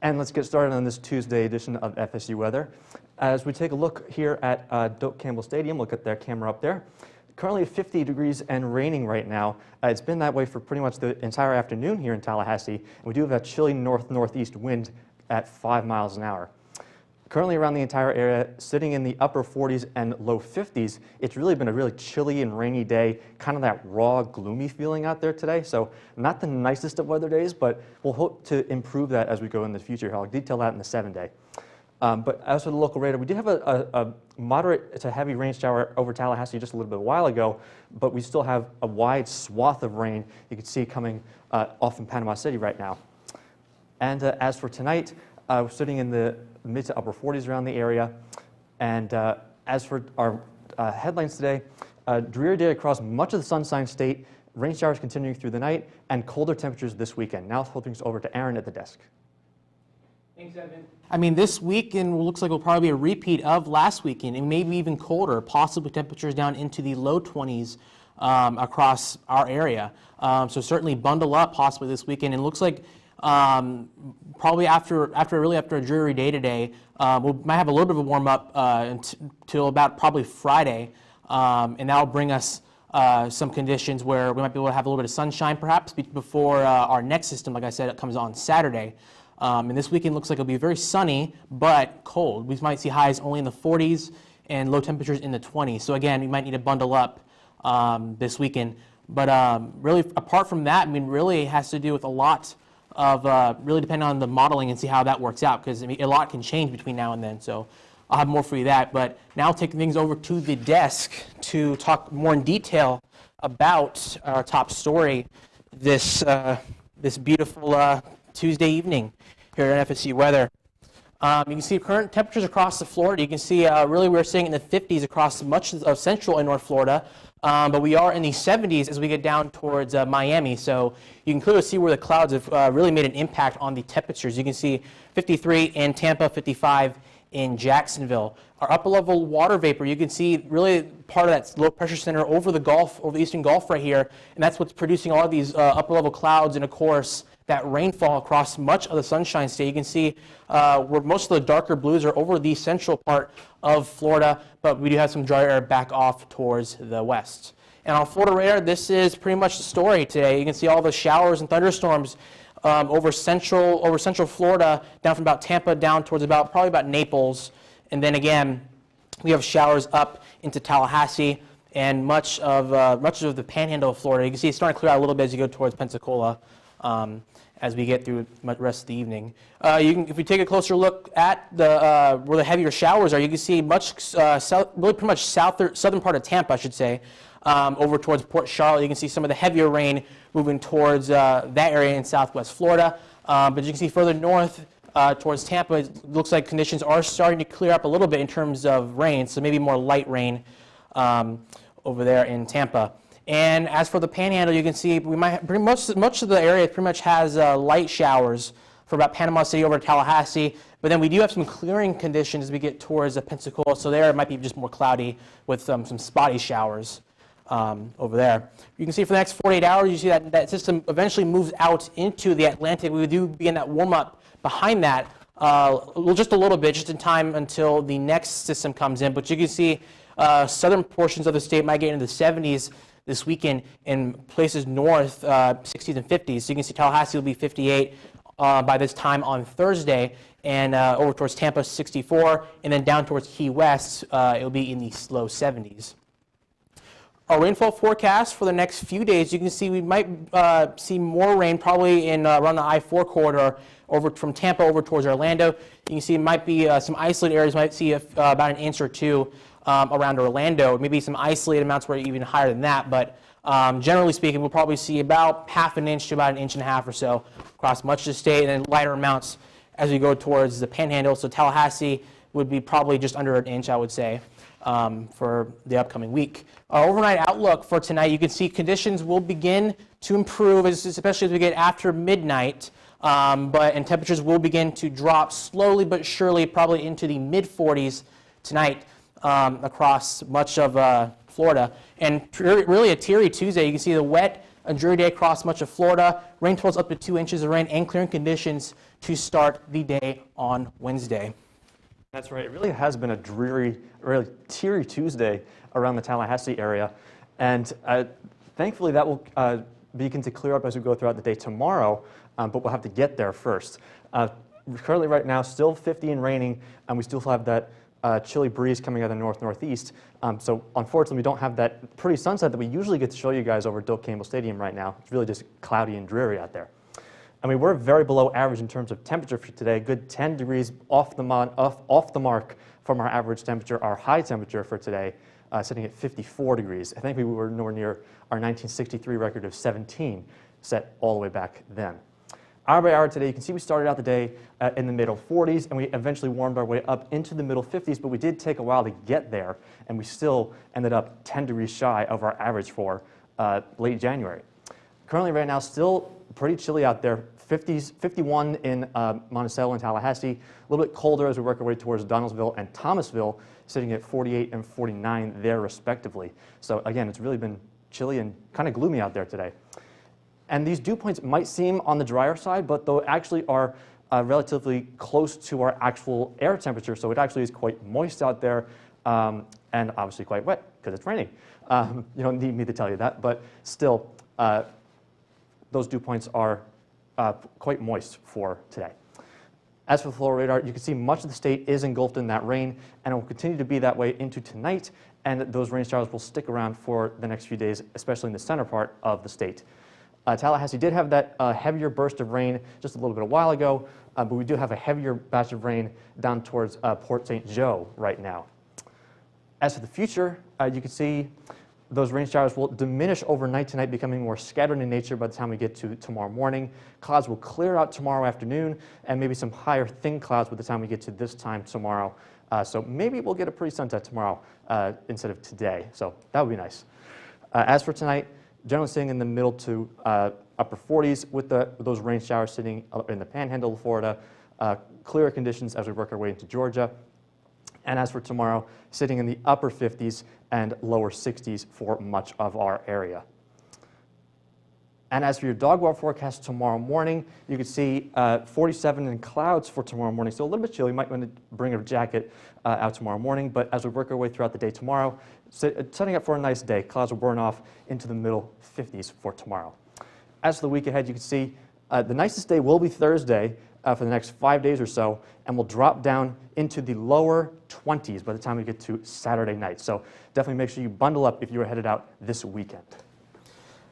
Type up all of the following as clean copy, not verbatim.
And let's get started on this Tuesday edition of FSU Weather. As we take a look here at Doak Campbell Stadium, look at their camera up there. Currently 50 degrees and raining right now. It's been that way for pretty much the entire afternoon here in Tallahassee. And we do have a chilly north-northeast wind at 5 miles an hour. Currently around the entire area, sitting in the upper 40s and low 50s, it's really been a really chilly and rainy day, kind of that raw, gloomy feeling out there today. So not the nicest of weather days, but we'll hope to improve that as we go in the future. I'll detail that in the 7-day. But as for the local radar, we did have a moderate to heavy rain shower over Tallahassee just a little bit while ago, but we still have a wide swath of rain you can see coming off in Panama City right now. And as for tonight, we're sitting in the mid to upper 40s around the area. And as for our headlines today, dreary day across much of the Sunshine State, rain showers continuing through the night, and colder temperatures this weekend. Now I'll things over to Aaron at the desk. Thanks, Evan. I mean, this weekend looks like will probably be a repeat of last weekend, and maybe even colder, possibly temperatures down into the low 20s across our area. So certainly bundle up possibly this weekend. And it looks like probably after a dreary day today, we might have a little bit of a warm up until about probably Friday, and that'll bring us some conditions where we might be able to have a little bit of sunshine perhaps before our next system, like I said, it comes on Saturday. And this weekend looks like it'll be very sunny but cold. We might see highs only in the 40s and low temperatures in the 20s. So again, we might need to bundle up this weekend. But really, apart from that, I mean, really it has to do with a lot of really depending on the modeling and see how that works out, because I mean, a lot can change between now and then. So I'll have more for you that. But now taking things over to the desk to talk more in detail about our top story this beautiful Tuesday evening here at FSU Weather. You can see current temperatures across the Florida. You can see really we're seeing in the 50s across much of central and north Florida, but we are in the 70s as we get down towards Miami. So you can clearly see where the clouds have really made an impact on the temperatures. You can see 53 in Tampa, 55 in Jacksonville. Our upper level water vapor, you can see really part of that low pressure center over the Gulf, over the Eastern Gulf right here, and that's what's producing all of these upper level clouds, and of course that rainfall across much of the Sunshine State. You can see where most of the darker blues are over the central part of Florida, but we do have some dry air back off towards the west. And on Florida radar, this is pretty much the story today. You can see all the showers and thunderstorms over central Florida, down from about Tampa down towards probably about Naples, and then again we have showers up into Tallahassee and much of the panhandle of Florida. You can see it's starting to clear out a little bit as you go towards Pensacola as we get through the rest of the evening. If we take a closer look at where the heavier showers are, you can see really pretty much southern part of Tampa, I should say, over towards Port Charlotte. You can see some of the heavier rain moving towards that area in southwest Florida. But you can see further north towards Tampa, it looks like conditions are starting to clear up a little bit in terms of rain, so maybe more light rain over there in Tampa. And as for the panhandle, you can see we might much of the area pretty much has light showers for about Panama City over to Tallahassee. But then we do have some clearing conditions as we get towards Pensacola, so there it might be just more cloudy with some spotty showers over there. You can see for the next 48 hours, you see that system eventually moves out into the Atlantic. We do begin that warm-up behind that just a little bit, just in time until the next system comes in. But you can see southern portions of the state might get into the 70s this weekend, in places north 60s and 50s. So you can see Tallahassee will be 58 by this time on Thursday, and over towards Tampa 64, and then down towards Key West it will be in the low 70s. Our rainfall forecast for the next few days, you can see we might see more rain probably in around the I-4 corridor over from Tampa over towards Orlando. You can see it might be some isolated areas, might see about an inch or two around Orlando. Maybe some isolated amounts were even higher than that, but generally speaking, we'll probably see about half an inch to about an inch and a half or so across much of the state, and then lighter amounts as we go towards the panhandle. So Tallahassee would be probably just under an inch, I would say, for the upcoming week. Our overnight outlook for tonight, you can see conditions will begin to improve, especially as we get after midnight, and temperatures will begin to drop slowly but surely, probably into the mid-40s tonight across much of Florida. And really a teary Tuesday. You can see the wet A dreary day across much of Florida. Rain totals up to 2 inches of rain and clearing conditions to start the day on Wednesday. That's right. It really has been a dreary, really teary Tuesday around the Tallahassee area. And thankfully that will begin to clear up as we go throughout the day tomorrow, but we'll have to get there first. Currently right now, still 50 and raining, and we still have that chilly breeze coming out of the north-northeast. So unfortunately, we don't have that pretty sunset that we usually get to show you guys over at Doak Campbell Stadium right now. It's really just cloudy and dreary out there. I mean, we're very below average in terms of temperature for today, a good 10 degrees off the mark from our average temperature. Our high temperature for today sitting at 54 degrees. I think we were nowhere near our 1963 record of 17 set all the way back then. Hour by hour today, you can see we started out the day in the middle 40s, and we eventually warmed our way up into the middle 50s, but we did take a while to get there, and we still ended up 10 degrees shy of our average for late January. Currently right now, still pretty chilly out there. 51 in Monticello and Tallahassee, a little bit colder as we work our way towards Donaldsville and Thomasville, sitting at 48 and 49 there respectively. So again, it's really been chilly and kind of gloomy out there today. And these dew points might seem on the drier side, but they actually are relatively close to our actual air temperature, so it actually is quite moist out there and obviously quite wet because it's raining. You don't need me to tell you that, but still, those dew points are quite moist for today. As for the floor radar, you can see much of the state is engulfed in that rain, and it will continue to be that way into tonight, and those rain showers will stick around for the next few days, especially in the center part of the state. Tallahassee did have that heavier burst of rain just a little bit a while ago, but we do have a heavier batch of rain down towards Port St. Joe right now. As for the future, you can see those rain showers will diminish overnight tonight, becoming more scattered in nature by the time we get to tomorrow morning. Clouds will clear out tomorrow afternoon, and maybe some higher thin clouds by the time we get to this time tomorrow. So maybe we'll get a pretty sunset tomorrow instead of today. So that would be nice. As for tonight, generally staying in the middle to upper 40s with those rain showers sitting in the panhandle of Florida. Clearer conditions as we work our way into Georgia. And as for tomorrow, sitting in the upper 50s and lower 60s for much of our area. And as for your dog water forecast tomorrow morning, you can see 47 in clouds for tomorrow morning. So a little bit chilly. You might want to bring a jacket out tomorrow morning. But as we work our way throughout the day tomorrow, setting up for a nice day. Clouds will burn off into the middle 50s for tomorrow. As for the week ahead, you can see the nicest day will be Thursday for the next 5 days or so, and we'll drop down into the lower 20s by the time we get to Saturday night. So definitely make sure you bundle up if you are headed out this weekend.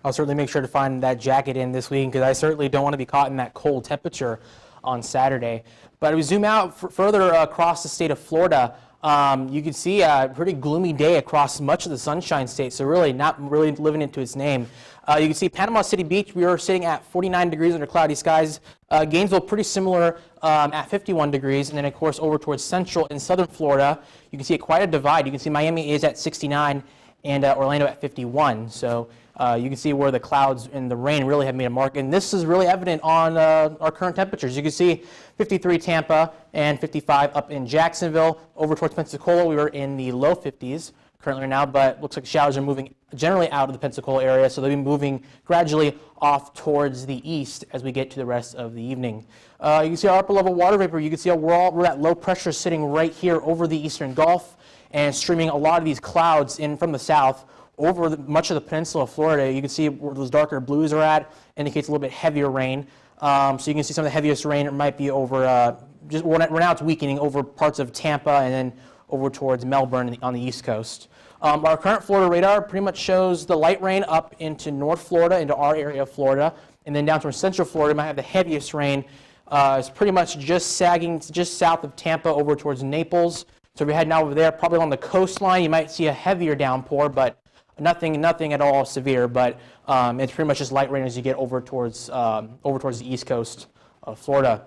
I'll certainly make sure to find that jacket in this weekend because I certainly don't want to be caught in that cold temperature on Saturday. But we zoom out further across the state of Florida. You can see a pretty gloomy day across much of the Sunshine State, so really not really living into its name. You can see Panama City Beach, we are sitting at 49 degrees under cloudy skies. Gainesville, pretty similar at 51 degrees. And then, of course, over towards central and southern Florida, you can see quite a divide. You can see Miami is at 69 and Orlando at 51. So you can see where the clouds and the rain really have made a mark. And this is really evident on our current temperatures. You can see 53 Tampa and 55 up in Jacksonville. Over towards Pensacola, we were in the low 50s currently right now, but looks like showers are moving generally out of the Pensacola area, so they'll be moving gradually off towards the east as we get to the rest of the evening. You can see our upper level water vapor. You can see we're at low pressure sitting right here over the eastern Gulf and streaming a lot of these clouds in from the south over much of the peninsula of Florida. You can see where those darker blues are at, indicates a little bit heavier rain. So you can see some of the heaviest rain. It might be over, right now it's weakening over parts of Tampa and then over towards Melbourne on the east coast. Our current Florida radar pretty much shows the light rain up into North Florida, into our area of Florida, and then down towards Central Florida might have the heaviest rain. It's pretty much just sagging just south of Tampa over towards Naples. So if you're heading out over there, probably along the coastline, you might see a heavier downpour, but nothing at all severe. But it's pretty much just light rain as you get over towards the east coast of Florida.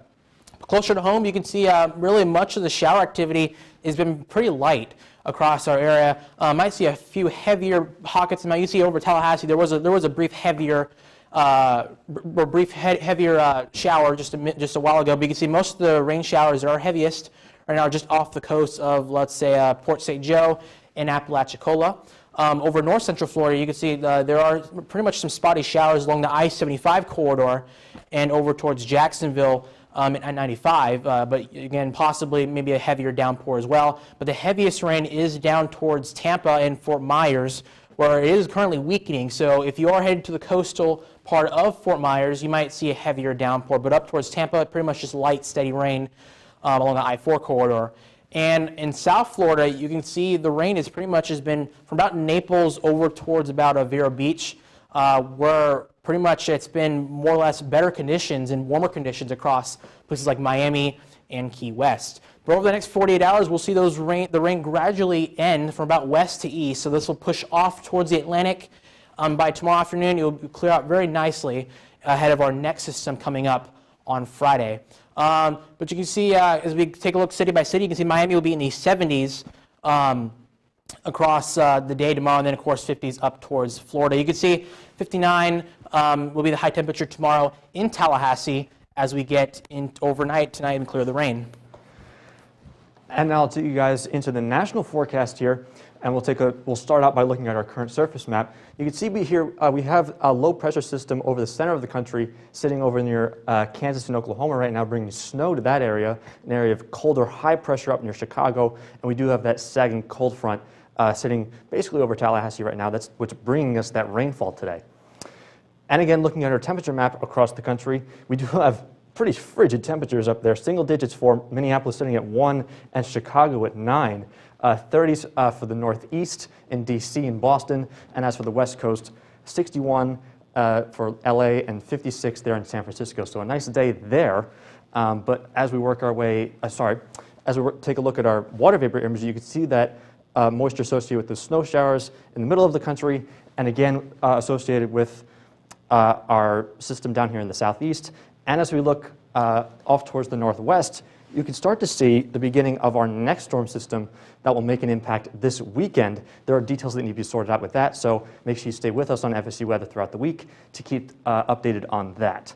Closer to home, you can see really much of the shower activity has been pretty light across our area. Might see a few heavier pockets. Now you see over Tallahassee, there was a brief heavier shower just a while ago. But you can see most of the rain showers that are heaviest right now are just off the coast of, let's say, Port St. Joe and Apalachicola. Over north central Florida, you can see there are pretty much some spotty showers along the I-75 corridor and over towards Jacksonville at 95, but again, possibly maybe a heavier downpour as well. But the heaviest rain is down towards Tampa and Fort Myers, where it is currently weakening. So if you are headed to the coastal part of Fort Myers, you might see a heavier downpour. But up towards Tampa, pretty much just light, steady rain along the I-4 corridor. And in South Florida, you can see the rain is pretty much has been from about Naples over towards about Vero Beach, where pretty much it's been more or less better conditions and warmer conditions across places like Miami and Key West. But over the next 48 hours, we'll see the rain gradually end from about west to east. So this will push off towards the Atlantic. By tomorrow afternoon, it will clear out very nicely ahead of our next system coming up on Friday. But you can see, as we take a look city by city, you can see Miami will be in the 70s across the day tomorrow, and then, of course, 50s up towards Florida. You can see 59 will be the high temperature tomorrow in Tallahassee as we get in overnight tonight and clear the rain. And now I'll take you guys into the national forecast here, and we'll start out by looking at our current surface map. You can see we have a low pressure system over the center of the country, sitting over near Kansas and Oklahoma right now, bringing snow to that area, an area of colder high pressure up near Chicago, and we do have that sagging cold front sitting basically over Tallahassee right now. That's what's bringing us that rainfall today. And again, looking at our temperature map across the country, we do have pretty frigid temperatures up there. Single digits for Minneapolis sitting at 1 and Chicago at 9. 30s for the Northeast in D.C. and Boston. And as for the West Coast, 61 for L.A. and 56 there in San Francisco. So a nice day there. But as we work our way, take a look at our water vapor image, you can see that moisture associated with the snow showers in the middle of the country, and again associated with our system down here in the southeast. And as we look off towards the northwest, you can start to see the beginning of our next storm system that will make an impact this weekend. There are details that need to be sorted out with that, so make sure you stay with us on FSU Weather throughout the week to keep updated on that.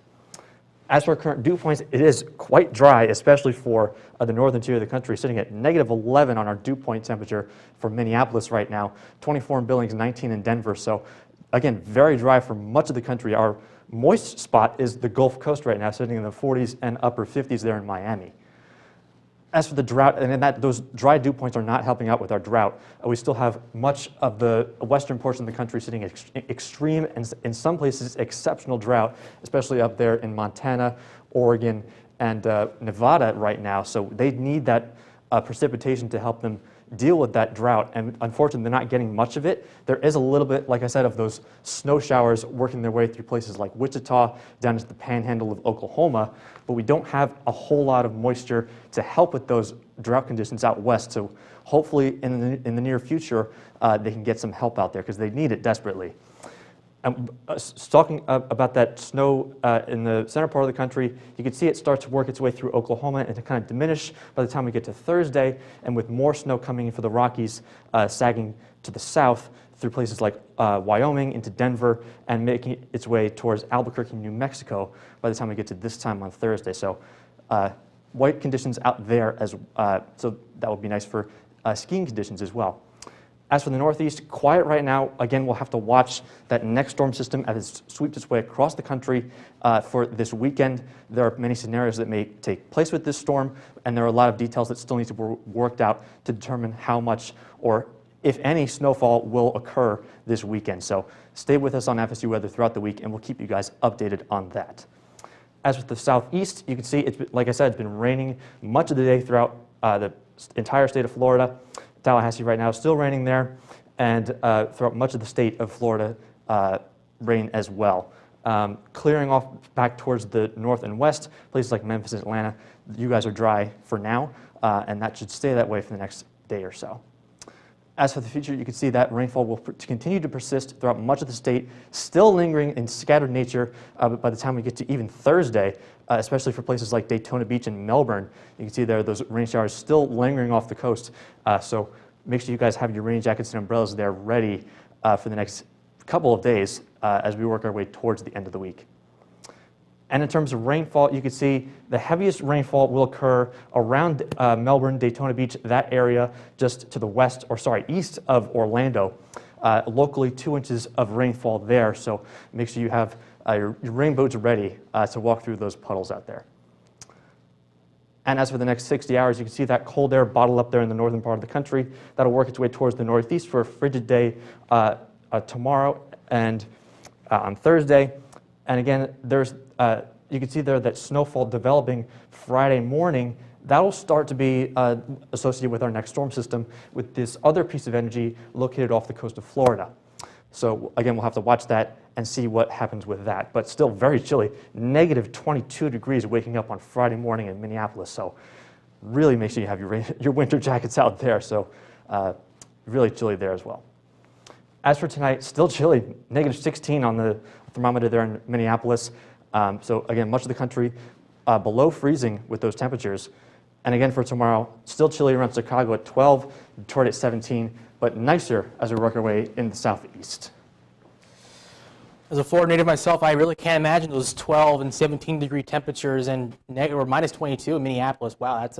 As for our current dew points, it is quite dry, especially for the northern tier of the country, sitting at -11 on our dew point temperature for Minneapolis right now, 24 in Billings, 19 in Denver. So again, very dry for much of the country. Our moist spot is the Gulf Coast right now, sitting in the 40s and upper 50s there in Miami. As for the drought, and those dry dew points are not helping out with our drought. We still have much of the western portion of the country sitting extreme and in some places exceptional drought, especially up there in Montana, Oregon, and Nevada right now. So they need that precipitation to help them deal with that drought, and unfortunately they're not getting much of it. There is a little bit, like I said, of those snow showers working their way through places like Wichita, down into the panhandle of Oklahoma, but we don't have a whole lot of moisture to help with those drought conditions out west. So hopefully in the near future they can get some help out there because they need it desperately. Talking about that snow in the center part of the country, you can see it start to work its way through Oklahoma and to kind of diminish by the time we get to Thursday, and with more snow coming in for the Rockies, sagging to the south through places like Wyoming into Denver and making its way towards Albuquerque, New Mexico by the time we get to this time on Thursday. So white conditions out there, so that would be nice for skiing conditions as well. As for the Northeast, quiet right now. Again, we'll have to watch that next storm system as it sweeps its way across the country for this weekend. There are many scenarios that may take place with this storm, and there are a lot of details that still need to be worked out to determine how much or if any snowfall will occur this weekend. So stay with us on FSU Weather throughout the week, and we'll keep you guys updated on that. As with the Southeast, you can see, like I said, it's been raining much of the day throughout the entire state of Florida. Tallahassee right now, still raining there, and throughout much of the state of Florida, rain as well. Clearing off back towards the north and west, places like Memphis and Atlanta, you guys are dry for now, and that should stay that way for the next day or so. As for the future, you can see that rainfall will continue to persist throughout much of the state, still lingering in scattered nature by the time we get to even Thursday, especially for places like Daytona Beach and Melbourne. You can see there those rain showers still lingering off the coast. So make sure you guys have your rain jackets and umbrellas there ready for the next couple of days as we work our way towards the end of the week. And in terms of rainfall, you can see the heaviest rainfall will occur around Melbourne, Daytona Beach, that area just to the east of Orlando. locally 2 inches of rainfall there. So make sure you have your rain boots ready to walk through those puddles out there. And as for the next 60 hours, you can see that cold air bottled up there in the northern part of the country. That'll work its way towards the northeast for a frigid day tomorrow and on Thursday. And again, there's you can see there that snowfall developing Friday morning. That'll start to be associated with our next storm system with this other piece of energy located off the coast of Florida. So again, we'll have to watch that and see what happens with that. But still very chilly, negative 22 degrees waking up on Friday morning in Minneapolis. So really make sure you have your winter jackets out there. So really chilly there as well. As for tonight, still chilly, negative 16 on the thermometer there in Minneapolis. So again, much of the country below freezing with those temperatures. And again for tomorrow, still chilly around Chicago at 12, Detroit at 17, but nicer as we work our way in the southeast. As a Florida native myself, I really can't imagine those 12 and 17 degree temperatures and or minus 22 in Minneapolis. Wow, that's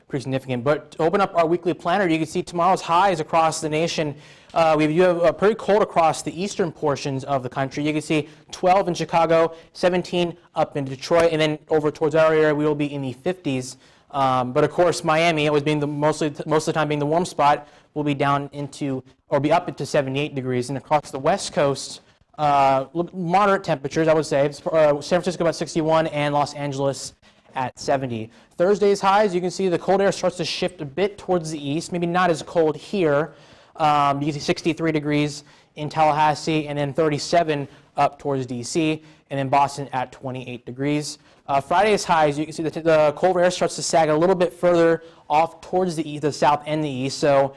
pretty significant. But to open up our weekly planner, you can see tomorrow's highs across the nation. You have pretty cold across the eastern portions of the country. You can see 12 in Chicago, 17 up in Detroit, and then over towards our area, we will be in the 50s. But of course, Miami, always being most of the time being the warm spot, will be down into, or be up into 78 degrees. And across the west coast, moderate temperatures, I would say. San Francisco about 61 and Los Angeles at 70. Thursday's highs, you can see the cold air starts to shift a bit towards the east, maybe not as cold here. You can see 63 degrees in Tallahassee and then 37 up towards DC, and then Boston at 28 degrees. Friday's highs, you can see the cold air starts to sag a little bit further off towards the south and the east. So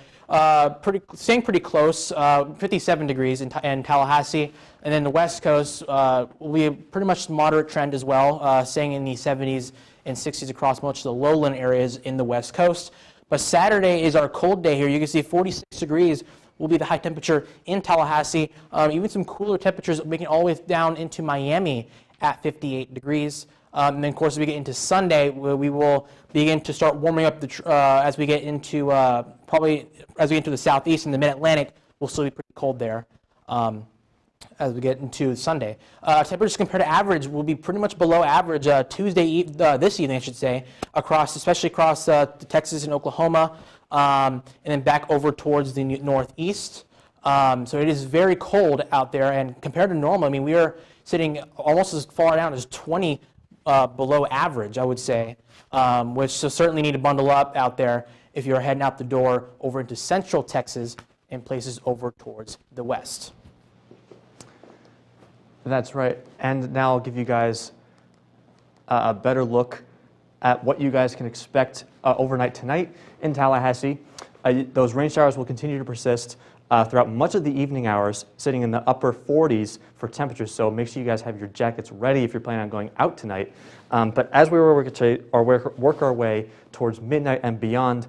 staying pretty close, 57 degrees in Tallahassee. And then the west coast will be a pretty much moderate trend as well, staying in the 70s and 60s across much of the lowland areas in the west coast. But Saturday is our cold day here. You can see 46 degrees will be the high temperature in Tallahassee. Even some cooler temperatures making it all the way down into Miami at 58 degrees. And then, of course, as we get into Sunday, we will begin to start warming up as we get into the southeast and the mid-Atlantic. We'll still be pretty cold there as we get into Sunday. Temperatures compared to average will be pretty much below average this evening, I should say, especially across Texas and Oklahoma, and then back over towards the northeast. So it is very cold out there, and compared to normal, I mean, we are sitting almost as far down as 20 below average, I would say, which so certainly need to bundle up out there if you're heading out the door over into central Texas and places over towards the west. That's right. And now I'll give you guys a better look at what you guys can expect overnight tonight in Tallahassee. Those rain showers will continue to persist throughout much of the evening hours, sitting in the upper 40s for temperatures. So make sure you guys have your jackets ready if you're planning on going out tonight. But as we work our way towards midnight and beyond,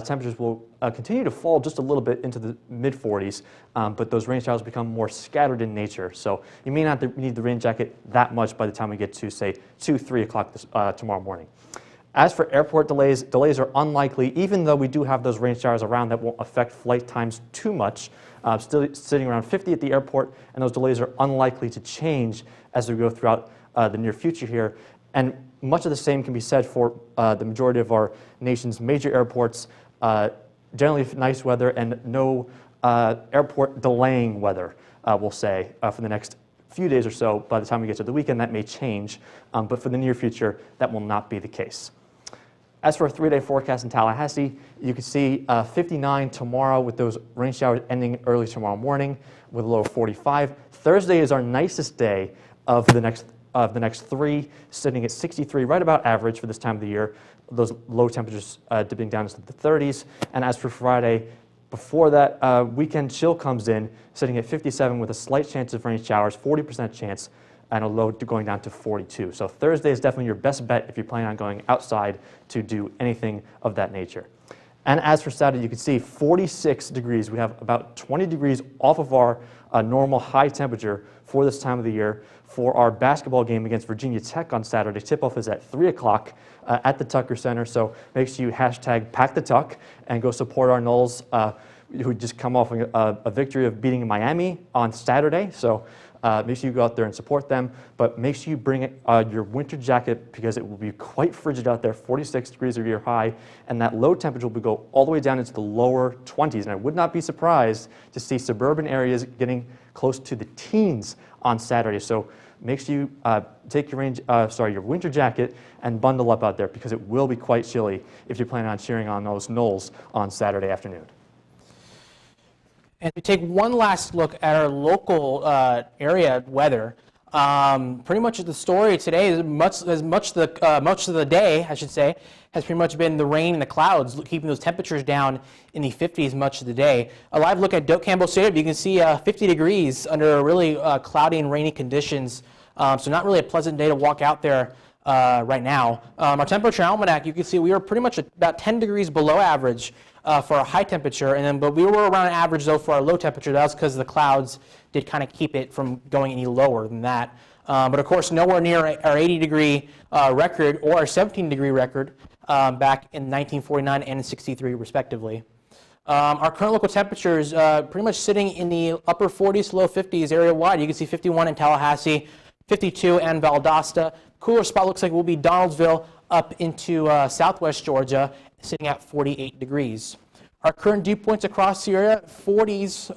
temperatures will continue to fall just a little bit into the mid-40s, but those rain showers become more scattered in nature. So you may not need the rain jacket that much by the time we get to, say, 2, 3 o'clock tomorrow morning. As for airport delays are unlikely, even though we do have those rain showers around that won't affect flight times too much. Still sitting around 50 at the airport, and those delays are unlikely to change as we go throughout the near future here. And much of the same can be said for the majority of our nation's major airports. Generally nice weather and no airport delaying weather, we'll say, for the next few days or so. By the time we get to the weekend, that may change, but for the near future, that will not be the case. As for a 3-day forecast in Tallahassee, you can see 59 tomorrow with those rain showers ending early tomorrow morning with a low of 45. Thursday is our nicest day of the next 3, sitting at 63, right about average for this time of the year. Those low temperatures dipping down into the 30s. And as for Friday, before that weekend chill comes in, sitting at 57 with a slight chance of rain showers, 40% chance, and a low going down to 42. So Thursday is definitely your best bet if you're planning on going outside to do anything of that nature. And as for Saturday, you can see 46 degrees. We have about 20 degrees off of our normal high temperature for this time of the year. For our basketball game against Virginia Tech on Saturday, tip-off is at 3 o'clock at the Tucker Center. So make sure you hashtag #PackTheTuck and go support our Noles. who just come off a victory of beating Miami on Saturday. So make sure you go out there and support them, but make sure you bring your winter jacket because it will be quite frigid out there, 46 degrees a year high, and that low temperature will go all the way down into the lower 20s. And I would not be surprised to see suburban areas getting close to the teens on Saturday. So make sure you take your winter jacket and bundle up out there because it will be quite chilly if you're planning on cheering on those Noles on Saturday afternoon. And to take one last look at our local area weather, pretty much the story today is much of the day, I should say, has pretty much been the rain and the clouds, keeping those temperatures down in the 50s much of the day. A live look at Doak Campbell Stadium, you can see 50 degrees under really cloudy and rainy conditions. So not really a pleasant day to walk out there right now. Our temperature almanac, you can see we are pretty much about 10 degrees below average for our high temperature, but we were around average though for our low temperature. That was because the clouds did kind of keep it from going any lower than that. But of course, nowhere near our 80-degree record or our 17-degree record back in 1949 and 63, respectively. Our current local temperatures pretty much sitting in the upper 40s to low 50s area-wide. You can see 51 in Tallahassee, 52 in Valdosta. Cooler spot looks like will be Donaldsville up into southwest Georgia, sitting at 48 degrees. Our current dew points across the area, 40s,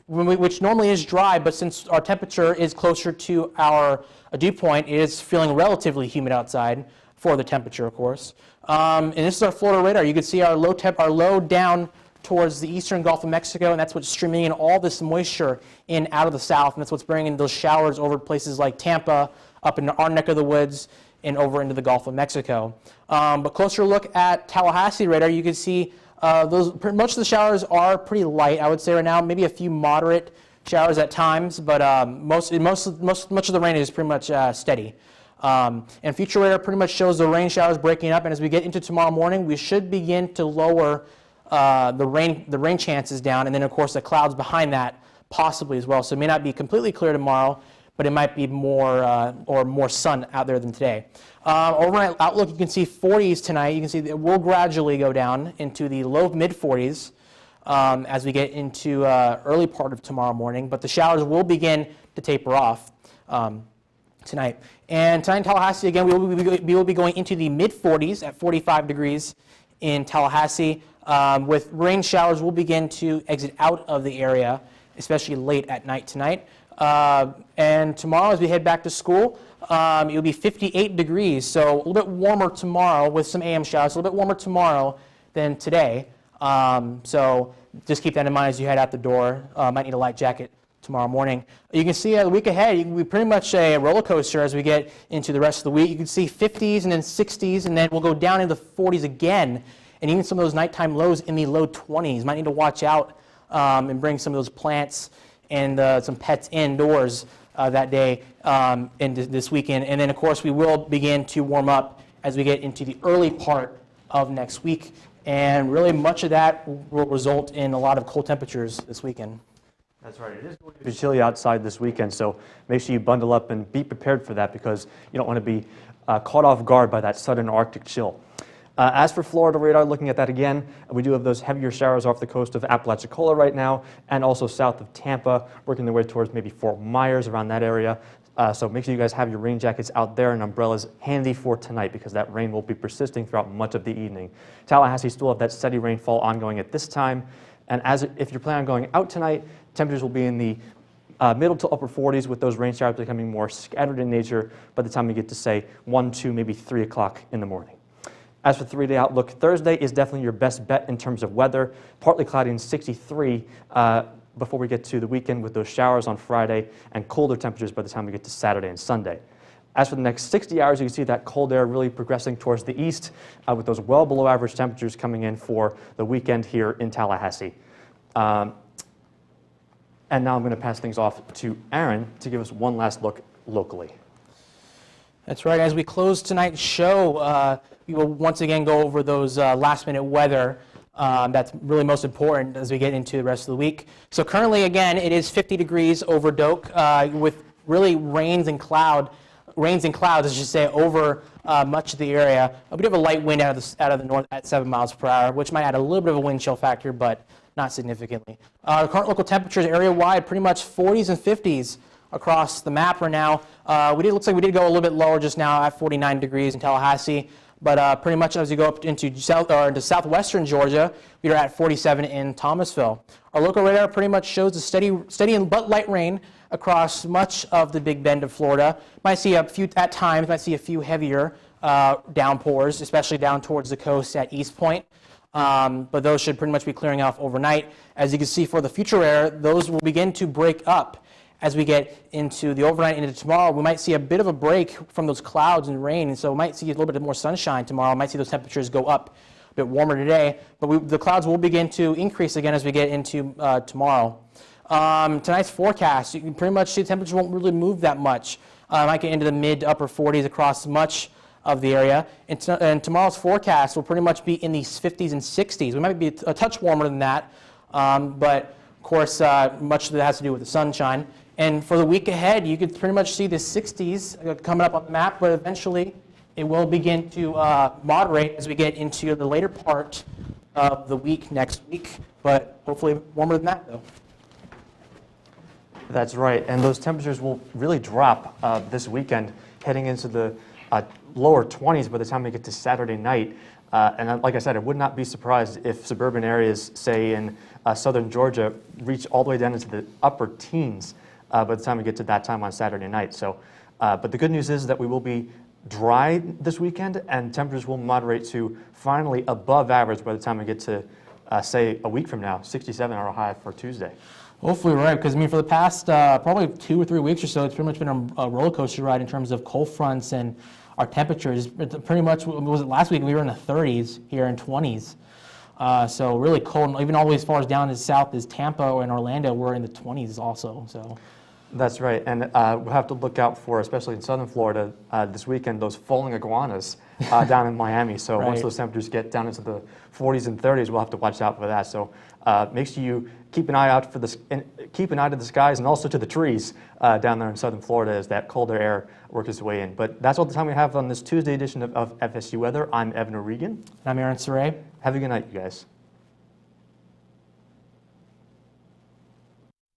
which normally is dry, but since our temperature is closer to our dew point, it is feeling relatively humid outside for the temperature, of course. And this is our Florida radar. You can see our low down towards the eastern Gulf of Mexico, and that's what's streaming in all this moisture in out of the south, and that's what's bringing those showers over places like Tampa, up in our neck of the woods, and over into the Gulf of Mexico. But closer look at Tallahassee radar, you can see much of the showers are pretty light, I would say right now, maybe a few moderate showers at times, but much of the rain is pretty much steady. And future radar pretty much shows the rain showers breaking up, and as we get into tomorrow morning, we should begin to lower the rain chances down, and then of course the clouds behind that possibly as well. So it may not be completely clear tomorrow, but it might be more sun out there than today. Overnight outlook, you can see 40s tonight. You can see that it will gradually go down into the low mid 40s as we get into early part of tomorrow morning, but the showers will begin to taper off tonight. And tonight in Tallahassee, again, we will be going into the mid 40s at 45 degrees in Tallahassee, with rain showers will begin to exit out of the area, especially late at night tonight. And tomorrow, as we head back to school, it will be 58 degrees, so a little bit warmer tomorrow with some AM showers, a little bit warmer tomorrow than today. So just keep that in mind as you head out the door. Might need a light jacket tomorrow morning. You can see the week ahead, we pretty much a roller coaster as we get into the rest of the week. You can see 50s and then 60s, and then we'll go down into the 40s again, and even some of those nighttime lows in the low 20s. Might need to watch out and bring some of those plants and some pets indoors that day and this weekend. And then, of course, we will begin to warm up as we get into the early part of next week. And really much of that will result in a lot of cold temperatures this weekend. That's right. It is going to be chilly outside this weekend, so make sure you bundle up and be prepared for that because you don't want to be caught off guard by that sudden Arctic chill. As for Florida radar, looking at that again, we do have those heavier showers off the coast of Apalachicola right now and also south of Tampa, working their way towards maybe Fort Myers, around that area. So make sure you guys have your rain jackets out there and umbrellas handy for tonight because that rain will be persisting throughout much of the evening. Tallahassee still have that steady rainfall ongoing at this time. And if you're planning on going out tonight, temperatures will be in the middle to upper 40s with those rain showers becoming more scattered in nature by the time we get to, say, 1, 2, maybe 3 o'clock in the morning. As for 3-day outlook, Thursday is definitely your best bet in terms of weather. Partly cloudy and 63 before we get to the weekend with those showers on Friday and colder temperatures by the time we get to Saturday and Sunday. As for the next 60 hours, you can see that cold air really progressing towards the east with those well below average temperatures coming in for the weekend here in Tallahassee. And now I'm going to pass things off to Aaron to give us one last look locally. That's right. As we close tonight's show, we will once again go over those last-minute weather that's really most important as we get into the rest of the week. So currently, again, it is 50 degrees over Doak with really rains and cloud rains and clouds, as you say, over much of the area. We do have a light wind out of the north at 7 miles per hour, which might add a little bit of a wind chill factor, but not significantly. Current local temperatures area-wide, pretty much 40s and 50s across the map right now. Looks like we did go a little bit lower just now at 49 degrees in Tallahassee, but pretty much as you go up into into southwestern Georgia, we are at 47 in Thomasville. Our local radar pretty much shows a steady but light rain across much of the Big Bend of Florida. Might see a few at times, might see a few heavier downpours, especially down towards the coast at East Point. But those should pretty much be clearing off overnight. As you can see for the future air, those will begin to break up as we get into the overnight into tomorrow. We might see a bit of a break from those clouds and rain, and so we might see a little bit more sunshine tomorrow. Might see those temperatures go up a bit warmer today, but the clouds will begin to increase again as we get into tomorrow. Tonight's forecast, you can pretty much see the temperatures won't really move that much. Might get into the mid to upper 40s across much of the area. And tomorrow's forecast will pretty much be in the 50s and 60s. We might be a touch warmer than that, but of course, much of that has to do with the sunshine. And for the week ahead, you could pretty much see the 60s coming up on the map, but eventually it will begin to moderate as we get into the later part of the week next week, but hopefully warmer than that, though. That's right, and those temperatures will really drop this weekend, heading into the lower 20s by the time we get to Saturday night. And like I said, I would not be surprised if suburban areas, say in southern Georgia, reach all the way down into the upper teens by the time we get to that time on Saturday night. So, but the good news is that we will be dry this weekend, and temperatures will moderate to finally above average by the time we get to, say, a week from now, 67 our high for Tuesday. Hopefully we're right, because I mean, for the past probably 2 or 3 weeks or so, it's pretty much been a roller coaster ride in terms of cold fronts and our temperatures. It's pretty much, was it last week? We were in the 30s here and 20s. So really cold, even all the way as far as down as south as Tampa and Orlando, we're in the 20s also. So. That's right, and we'll have to look out for, especially in southern Florida this weekend, those falling iguanas down in Miami. So right. Once those temperatures get down into the 40s and 30s, we'll have to watch out for that. So make sure you keep an eye out for this, and keep an eye to the skies and also to the trees down there in southern Florida as that colder air works its way in. But that's all the time we have on this Tuesday edition of FSU Weather. I'm Evan O'Regan. And I'm Aaron Saray. Have a good night, you guys.